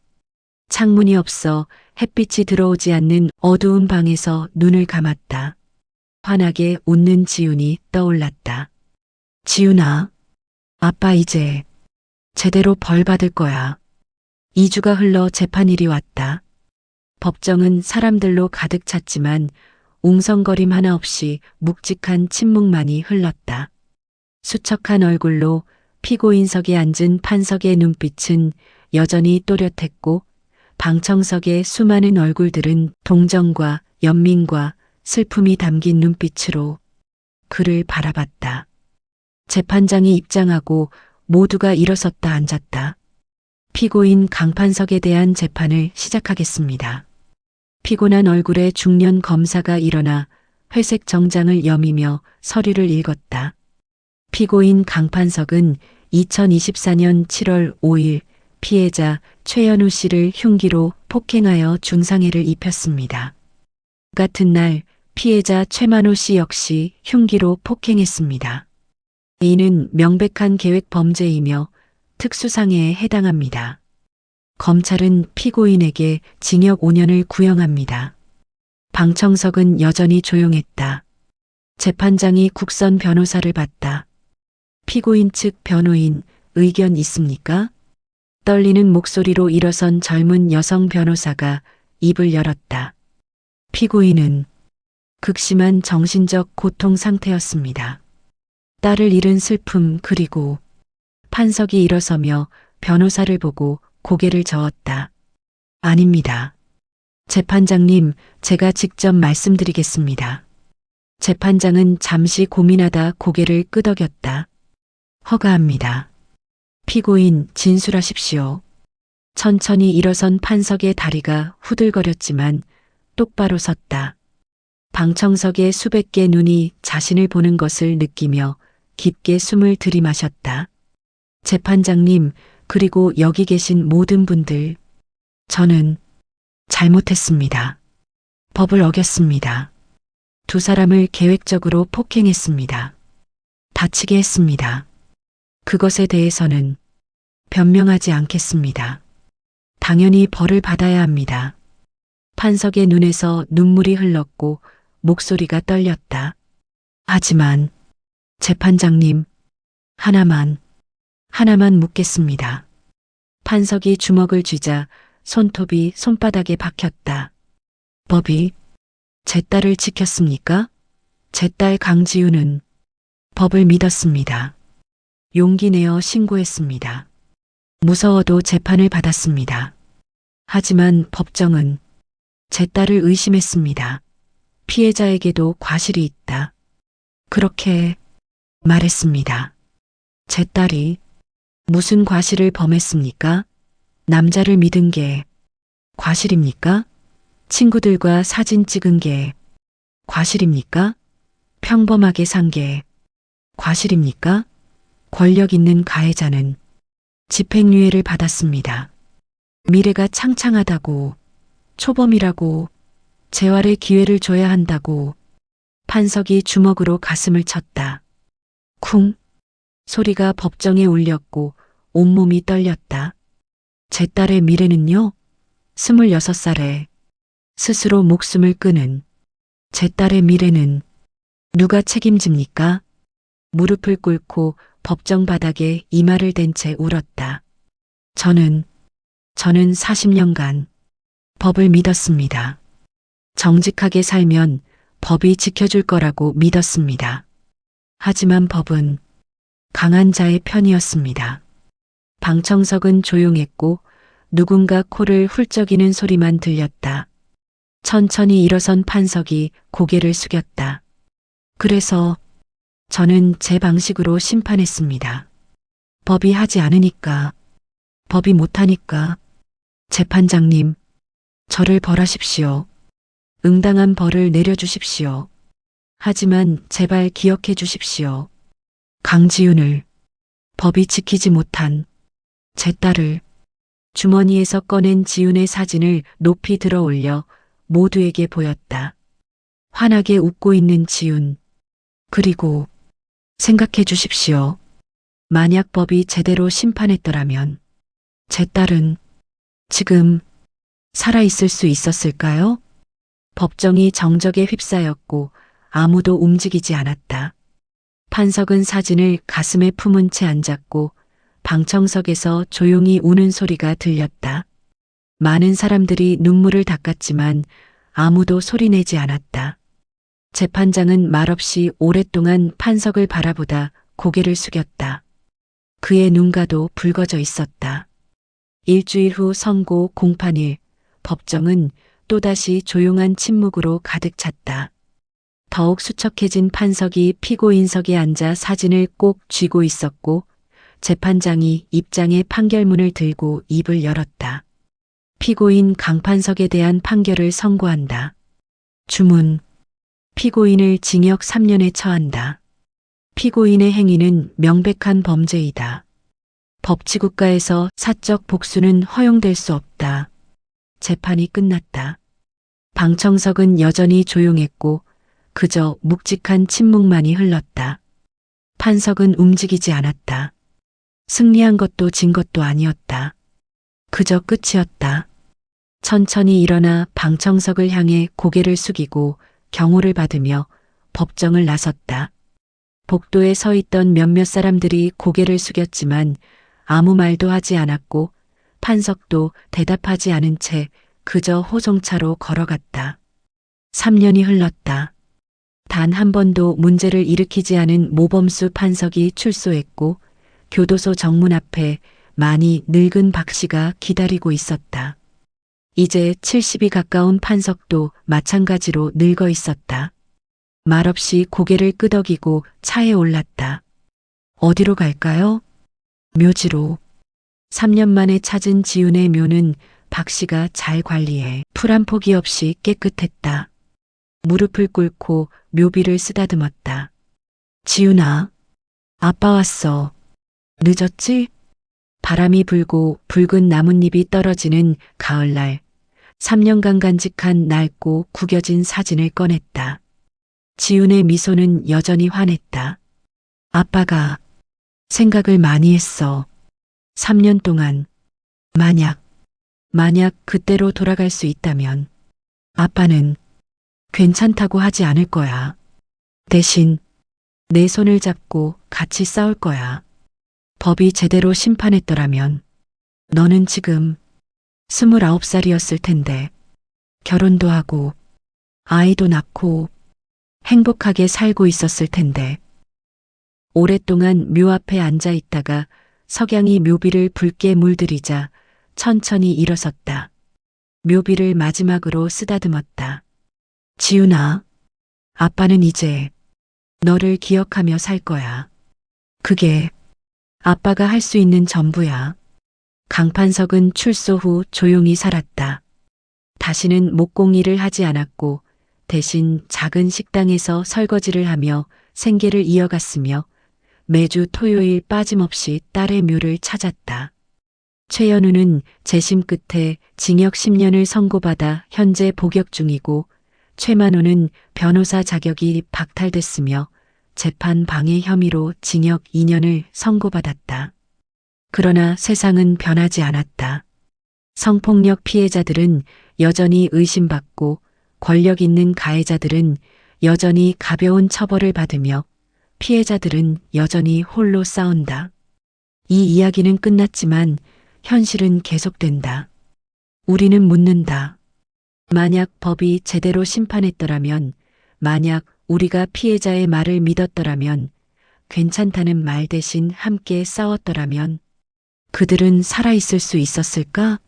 창문이 없어 햇빛이 들어오지 않는 어두운 방에서 눈을 감았다. 환하게 웃는 지훈이 떠올랐다. 지훈아, 아빠 이제 제대로 벌 받을 거야. 2주가 흘러 재판일이 왔다. 법정은 사람들로 가득 찼지만 웅성거림 하나 없이 묵직한 침묵만이 흘렀다. 수척한 얼굴로 피고인석에 앉은 판석의 눈빛은 여전히 또렷했고 방청석의 수많은 얼굴들은 동정과 연민과 슬픔이 담긴 눈빛으로 그를 바라봤다. 재판장이 입장하고 모두가 일어섰다 앉았다. 피고인 강판석에 대한 재판을 시작하겠습니다. 피곤한 얼굴의 중년 검사가 일어나 회색 정장을 여미며 서류를 읽었다. 피고인 강판석은 2024년 7월 5일 피해자 최현우 씨를 흉기로 폭행하여 중상해를 입혔습니다. 같은 날 피해자 최만호 씨 역시 흉기로 폭행했습니다. 이는 명백한 계획 범죄이며 특수상해에 해당합니다. 검찰은 피고인에게 징역 5년을 구형합니다. 방청석은 여전히 조용했다. 재판장이 국선 변호사를 봤다. 피고인 측 변호인 의견 있습니까? 떨리는 목소리로 일어선 젊은 여성 변호사가 입을 열었다. 피고인은 극심한 정신적 고통 상태였습니다. 딸을 잃은 슬픔 그리고 판석이 일어서며 변호사를 보고 고개를 저었다. 아닙니다. 재판장님, 제가 직접 말씀드리겠습니다. 재판장은 잠시 고민하다 고개를 끄덕였다. 허가합니다. 피고인 진술하십시오. 천천히 일어선 판석의 다리가 후들거렸지만 똑바로 섰다. 방청석의 수백 개 눈이 자신을 보는 것을 느끼며 깊게 숨을 들이마셨다. 재판장님, 그리고 여기 계신 모든 분들, 저는 잘못했습니다. 법을 어겼습니다. 두 사람을 계획적으로 폭행했습니다. 다치게 했습니다. 그것에 대해서는 변명하지 않겠습니다. 당연히 벌을 받아야 합니다. 판석의 눈에서 눈물이 흘렀고 목소리가 떨렸다. 하지만 재판장님, 하나만 묻겠습니다. 판석이 주먹을 쥐자 손톱이 손바닥에 박혔다. 법이 제 딸을 지켰습니까? 제 딸 강지우는 법을 믿었습니다. 용기 내어 신고했습니다. 무서워도 재판을 받았습니다. 하지만 법정은 제 딸을 의심했습니다. 피해자에게도 과실이 있다. 그렇게 말했습니다. 제 딸이 무슨 과실을 범했습니까? 남자를 믿은 게 과실입니까? 친구들과 사진 찍은 게 과실입니까? 평범하게 산 게 과실입니까? 권력 있는 가해자는 집행유예를 받았습니다. 미래가 창창하다고, 초범이라고, 재활의 기회를 줘야 한다고 판석이 주먹으로 가슴을 쳤다. 쿵! 소리가 법정에 울렸고 온몸이 떨렸다. 제 딸의 미래는요? 26살에 스스로 목숨을 끊은 제 딸의 미래는 누가 책임집니까? 무릎을 꿇고 법정 바닥에 이마를 댄 채 울었다. 저는 40년간 법을 믿었습니다. 정직하게 살면 법이 지켜줄 거라고 믿었습니다. 하지만 법은 강한 자의 편이었습니다. 방청석은 조용했고 누군가 코를 훌쩍이는 소리만 들렸다. 천천히 일어선 판석이 고개를 숙였다. 그래서 저는 제 방식으로 심판했습니다. 법이 하지 않으니까, 법이 못하니까. 재판장님, 저를 벌하십시오. 응당한 벌을 내려주십시오. 하지만 제발 기억해 주십시오. 강지윤을, 법이 지키지 못한 제 딸을. 주머니에서 꺼낸 지윤의 사진을 높이 들어 올려 모두에게 보였다. 환하게 웃고 있는 지윤. 그리고 생각해 주십시오. 만약 법이 제대로 심판했더라면 제 딸은 지금 살아있을 수 있었을까요? 법정이 정적에 휩싸였고 아무도 움직이지 않았다. 판석은 사진을 가슴에 품은 채 앉았고 방청석에서 조용히 우는 소리가 들렸다. 많은 사람들이 눈물을 닦았지만 아무도 소리내지 않았다. 재판장은 말없이 오랫동안 판석을 바라보다 고개를 숙였다. 그의 눈가도 붉어져 있었다. 일주일 후 선고 공판일, 법정은 또다시 조용한 침묵으로 가득 찼다. 더욱 수척해진 판석이 피고인석에 앉아 사진을 꼭 쥐고 있었고 재판장이 입장의 판결문을 들고 입을 열었다. 피고인 강판석에 대한 판결을 선고한다. 주문. 피고인을 징역 3년에 처한다. 피고인의 행위는 명백한 범죄이다. 법치국가에서 사적 복수는 허용될 수 없다. 재판이 끝났다. 방청석은 여전히 조용했고 그저 묵직한 침묵만이 흘렀다. 판석은 움직이지 않았다. 승리한 것도 진 것도 아니었다. 그저 끝이었다. 천천히 일어나 방청석을 향해 고개를 숙이고 경호를 받으며 법정을 나섰다. 복도에 서 있던 몇몇 사람들이 고개를 숙였지만 아무 말도 하지 않았고 판석도 대답하지 않은 채 그저 호송차로 걸어갔다. 3년이 흘렀다. 단 한 번도 문제를 일으키지 않은 모범수 판석이 출소했고 교도소 정문 앞에 많이 늙은 박 씨가 기다리고 있었다. 이제 70이 가까운 판석도 마찬가지로 늙어 있었다. 말없이 고개를 끄덕이고 차에 올랐다. 어디로 갈까요? 묘지로. 3년 만에 찾은 지훈의 묘는 박 씨가 잘 관리해 풀 한 포기 없이 깨끗했다. 무릎을 꿇고 묘비를 쓰다듬었다. 지훈아, 아빠 왔어. 늦었지? 바람이 불고 붉은 나뭇잎이 떨어지는 가을날, 3년간 간직한 낡고 구겨진 사진을 꺼냈다. 지훈의 미소는 여전히 환했다. 아빠가 생각을 많이 했어. 3년 동안. 만약 그때로 돌아갈 수 있다면 아빠는 괜찮다고 하지 않을 거야. 대신 내 손을 잡고 같이 싸울 거야. 법이 제대로 심판했더라면 너는 지금 29살이었을 텐데 결혼도 하고 아이도 낳고 행복하게 살고 있었을 텐데. 오랫동안 묘 앞에 앉아 있다가 석양이 묘비를 붉게 물들이자 천천히 일어섰다. 묘비를 마지막으로 쓰다듬었다. 지훈아, 아빠는 이제 너를 기억하며 살 거야. 그게 아빠가 할 수 있는 전부야. 강판석은 출소 후 조용히 살았다. 다시는 목공일을 하지 않았고 대신 작은 식당에서 설거지를 하며 생계를 이어갔으며 매주 토요일 빠짐없이 딸의 묘를 찾았다. 최연우는 재심 끝에 징역 10년을 선고받아 현재 복역 중이고 최만호는 변호사 자격이 박탈됐으며 재판 방해 혐의로 징역 2년을 선고받았다. 그러나 세상은 변하지 않았다. 성폭력 피해자들은 여전히 의심받고 권력 있는 가해자들은 여전히 가벼운 처벌을 받으며 피해자들은 여전히 홀로 싸운다. 이 이야기는 끝났지만 현실은 계속된다. 우리는 묻는다. 만약 법이 제대로 심판했더라면, 만약 우리가 피해자의 말을 믿었더라면, 괜찮다는 말 대신 함께 싸웠더라면, 그들은 살아있을 수 있었을까?